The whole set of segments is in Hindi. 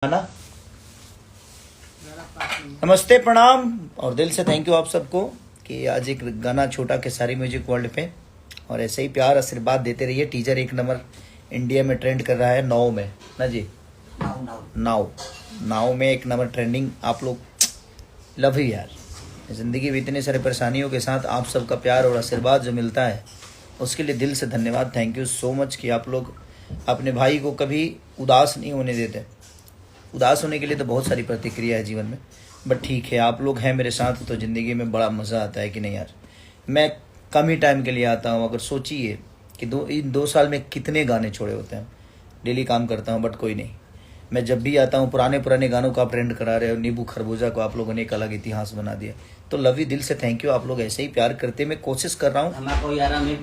ना। नमस्ते, प्रणाम और दिल से थैंक यू आप सबको कि आज एक गाना छोटा खेसारी म्यूजिक वर्ल्ड पे, और ऐसे ही प्यार आशीर्वाद देते रहिए। टीजर 1 नंबर इंडिया में ट्रेंड कर रहा है नाउ में ना जी। नाउ में 1 नंबर ट्रेंडिंग। आप लोग लव यू यार। ज़िंदगी में इतने सारे परेशानियों के साथ आप सबका प्यार और आशीर्वाद जो मिलता है उसके लिए दिल से धन्यवाद। थैंक यू सो मच कि आप लोग अपने भाई को कभी उदास नहीं होने देते। उदास होने के लिए तो बहुत सारी प्रतिक्रिया है जीवन में, बट ठीक है, आप लोग हैं मेरे साथ तो ज़िंदगी में बड़ा मज़ा आता है कि नहीं यार। मैं कम ही टाइम के लिए आता हूँ। अगर सोचिए कि इन 2 साल में कितने गाने छोड़े होते हैं। डेली काम करता हूँ बट कोई नहीं, मैं जब भी आता हूँ पुराने गानों का आप ट्रेंड करा रहे हो। नींबू खरबूजा को आप लोगों ने एक अलग इतिहास बना दिया, तो लव यू, दिल से थैंक यू। आप लोग ऐसे ही प्यार करते, मैं कोशिश कर रहा हूँ।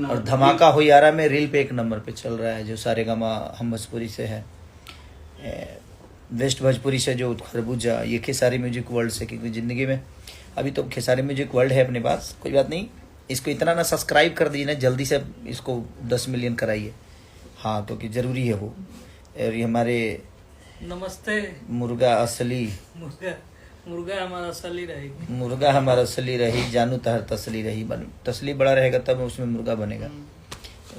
और धमाका हो यारा में रील पे 1 नंबर पे चल रहा है, जो सारेगामा हम भोजपुरी से है, वेस्ट भोजपुरी से जो खरबूजा, ये खेसारी म्यूजिक वर्ल्ड से। क्योंकि ज़िंदगी में अभी तो खेसारी म्यूजिक वर्ल्ड है अपने पास, कोई बात नहीं। इसको इतना ना सब्सक्राइब कर दीजिए ना, जल्दी से इसको 10 मिलियन कराइए। हाँ, क्योंकि ज़रूरी है वो। और ये हमारे नमस्ते मुर्गा असली, मुर्गा हमारा असली रही, मुर्गा हमारा असली रही, जानू तहर तसली रही। तसली बड़ा रहेगा तब उसमें मुर्गा बनेगा।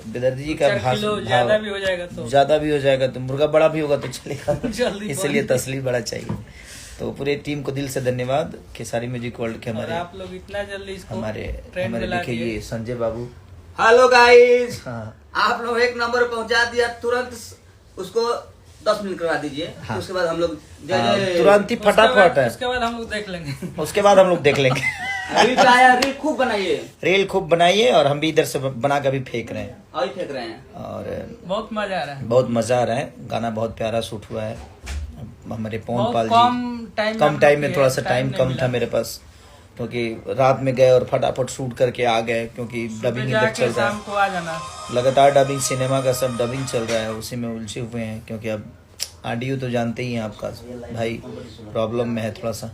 बेदर्दी जी का ज्यादा भी हो जाएगा तो मुर्गा बड़ा भी होगा तो चलेगा, इसलिए तसली बड़ा चाहिए। तो पूरे टीम को दिल से धन्यवाद। खेसारी म्यूजिक वर्ल्ड के हमारे आप लोग इतना जल्दी इसको हमारे लिखे ये संजय बाबू। हेलो गाइस, हाँ, आप लोग 1 नंबर पहुंचा दिया। तुरंत उसको 10 मिनट करवा दीजिए। हाँ। उसके बाद हम लोग तुरंत ही फटाफट है। उसके बाद हम लोग देख लेंगे। रील खूब बनाइए, रील खूब बनाइए। और हम भी इधर से बना के भी फेंक रहे हैं और फेंक रहे हैं, और बहुत मजा आ रहा है। बहुत मजा आ रहा है। गाना बहुत प्यारा शूट हुआ है। हमारे पवन पाल जी कम टाइम में, थोड़ा सा टाइम कम था मेरे पास, क्योंकि रात में गए और फटाफट शूट करके आ गए, क्योंकि डबिंग इधर चल रहा शाम को आ जाना। है लगातार। डबिंग सिनेमा का सब डबिंग चल रहा है, उसी में उलझे हुए हैं। क्योंकि अब ऑडियो तो जानते ही हैं आपका भाई प्रॉब्लम में है थोड़ा सा,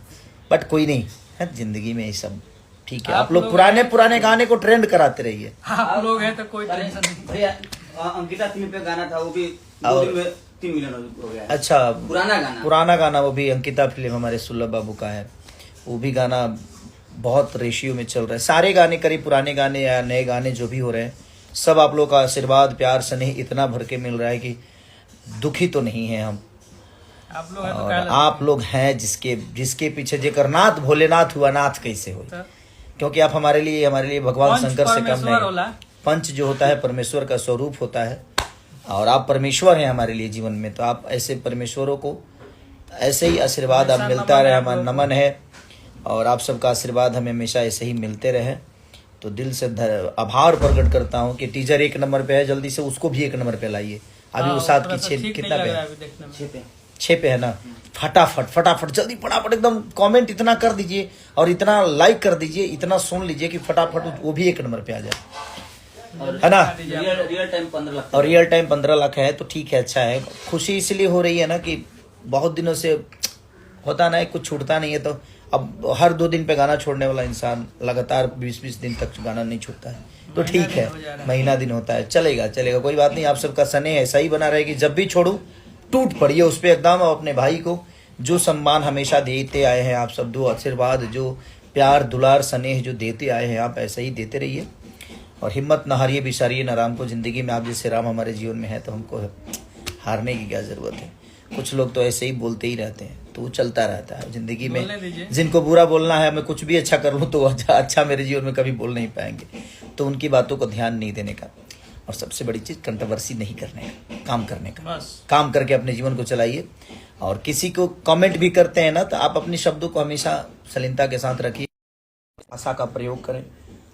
बट कोई नहीं है, जिंदगी में ये सब ठीक है। आप लोग पुराने गाने को ट्रेंड कराते रहिए। आप लोग हैं तो कोई टेंशन नहीं। भैया अंकिता फिल्म पे गाना था, वो भी 2 दिन में 3 मिलियन हो गया। अच्छा, पुराना गाना वो भी अंकिता फिल्म हमारे सुलभ बाबू का है। वो भी गाना बहुत रेशियो में चल रहा है। सारे गाने करीब, पुराने गाने या नए गाने जो भी हो रहे हैं, सब आप लोग का आशीर्वाद, प्यार, स्नेह इतना भर के मिल रहा है कि दुखी तो नहीं है हम। आप लोग हैं जिसके पीछे जेकर नाथ भोलेनाथ हुआ, नाथ कैसे हो। क्योंकि आप हमारे लिए भगवान शंकर से कम नहीं। पंच जो होता है परमेश्वर का स्वरूप होता है, और आप परमेश्वर हैं हमारे लिए जीवन में। तो आप ऐसे परमेश्वरों को ऐसे ही आशीर्वाद आप मिलता रहे, हमारा नमन है। और आप सबका आशीर्वाद हमें हमेशा ऐसे ही मिलते रहे। तो दिल से आभार प्रकट करता हूँ कि टीजर 1 नंबर पे है, जल्दी से उसको भी 1 नंबर पे लाइए। अभी वो 7 की 6 कितना पे है, 6 पे है ना। फटाफट जल्दी फटाफट एकदम कमेंट इतना कर दीजिए और इतना लाइक कर दीजिए, इतना सुन लीजिए कि फटाफट वो भी 1 नंबर पे आ जाए, है ना। रियल टाइम 15 लाख, और रियल टाइम 15 लाख है तो ठीक है, अच्छा है। खुशी इसलिए हो रही है ना कि बहुत दिनों से होता ना है, कुछ छूटता नहीं है। तो अब हर 2 दिन पे गाना छोड़ने वाला इंसान लगातार 20-20 दिन तक गाना नहीं छूटता है, तो ठीक है, महीना दिन होता है, चलेगा कोई बात नहीं। आप सबका स्नेह ऐसा ही बना रहे कि जब भी छोड़ू टूट पड़िए उस पर एकदम। अपने भाई को जो सम्मान हमेशा देते आए हैं आप सब, दो आशीर्वाद, जो प्यार दुलार स्नेह जो देते आए हैं, आप ऐसे ही देते रहिए। और हिम्मत न हारिए बिसारिए न राम को। जिंदगी में आप जैसे राम हमारे जीवन में है तो हमको हारने की क्या जरूरत है। कुछ लोग तो ऐसे ही बोलते ही रहते हैं, तो वो चलता रहता है जिंदगी में। जिनको बुरा बोलना है, मैं कुछ भी अच्छा कर लूँ तो अच्छा मेरे जीवन में कभी बोल नहीं पाएंगे। तो उनकी बातों को ध्यान नहीं देने का, और सबसे बड़ी चीज़ कंट्रोवर्सी नहीं करने का, काम करने का। काम करके अपने जीवन को चलाइए। और किसी को कमेंट भी करते हैं ना, तो आप अपने शब्दों को हमेशा शालीनता के साथ रखिए, भाषा का प्रयोग करें।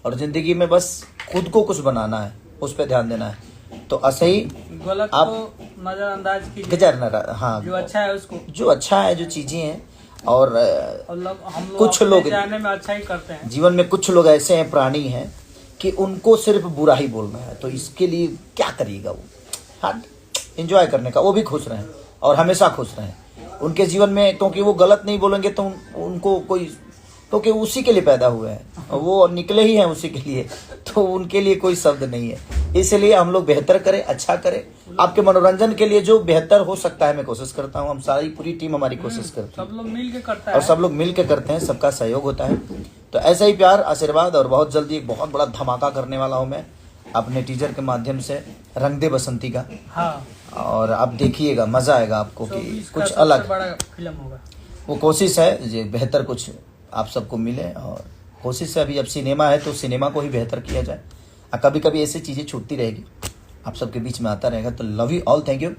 और जिंदगी में बस खुद को कुछ बनाना है, उस पर ध्यान देना है। तो ऐसे ही गलत आप को नजरअंदाज कीजिए, हाँ, जो अच्छा है उसको, जो अच्छा है, जो चीजें हैं। और हम कुछ लोग जाने में अच्छा ही करते हैं। जीवन में कुछ लोग ऐसे हैं, प्राणी हैं, कि उनको सिर्फ बुरा ही बोलना है। तो इसके लिए क्या करिएगा वो, हाँ, एंजॉय करने का। वो भी खुश रहें और हमेशा खुश रहें उनके जीवन में, क्योंकि वो गलत नहीं बोलेंगे तो उनको कोई, क्योंकि उसी के लिए पैदा हुए हैं, वो निकले ही हैं उसी के लिए, तो उनके लिए कोई शब्द नहीं है। इसलिए हम लोग बेहतर करें, अच्छा करें, आपके मनोरंजन के लिए जो बेहतर हो सकता है मैं कोशिश करता हूँ। हम सारी पूरी टीम हमारी कोशिश करती है, सब लोग मिल के करता और है। सब लोग मिल के करते हैं, सबका सहयोग होता है। तो ऐसा ही प्यार, आशीर्वाद, और बहुत जल्दी एक बहुत बड़ा धमाका करने वाला हूँ मैं अपने टीजर के माध्यम से, रंग दे बसंती का। हाँ, और आप देखिएगा, मजा आएगा आपको कि 24 का कुछ सबसे अलग। बड़ा फिल्म होगा। वो कोशिश है जो बेहतर कुछ आप सबको मिले, और कोशिश है अभी अब सिनेमा है तो सिनेमा को ही बेहतर किया जाए। कभी कभी ऐसी चीज़ें छूटती रहेगी, आप सबके बीच में आता रहेगा। तो love you all, thank you.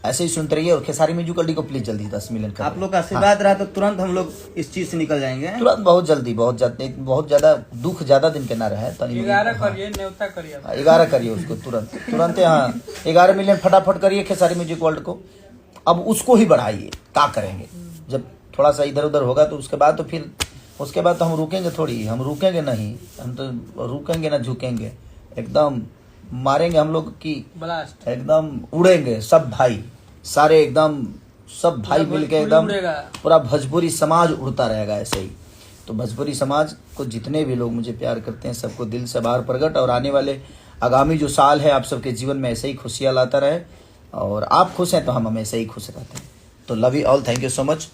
ऐसे ही सुनते रहिए, और खेसारी म्यूजिकल डी को प्लीज जल्दी 10 मिलियन कर आप लोग का आशीर्वाद रहा तो तुरंत हम लोग इस चीज से निकल जाएंगे। तुरंत, बहुत जल्दी, बहुत ज्यादा दुख ज्यादा दिन के ना रहे। 11 करिए, न्योता करिए। 11 करिए उसको तुरंत। हाँ, 11 मिलियन फटाफट करिए खेसारी म्यूजिक वर्ल्ड को। अब उसको ही बढ़ाइए, क्या करेंगे जब थोड़ा सा इधर उधर होगा तो उसके बाद तो हम रुकेंगे थोड़ी, हम रुकेंगे नहीं, हम तो रुकेंगे ना झुकेंगे, एकदम मारेंगे हम लोग की ब्लास्ट, एकदम उड़ेंगे सब भाई, सारे एकदम सब भाई मिलके एकदम पूरा भोजपुरी समाज उड़ता रहेगा ऐसे ही। तो भोजपुरी समाज को जितने भी लोग मुझे प्यार करते हैं सबको दिल से आभार प्रकट, और आने वाले आगामी जो साल है आप सबके जीवन में ऐसे ही खुशियाँ लाता रहे, और आप खुश हैं तो हम हमेशा ही खुश रहते हैं। तो love you all, thank you so much.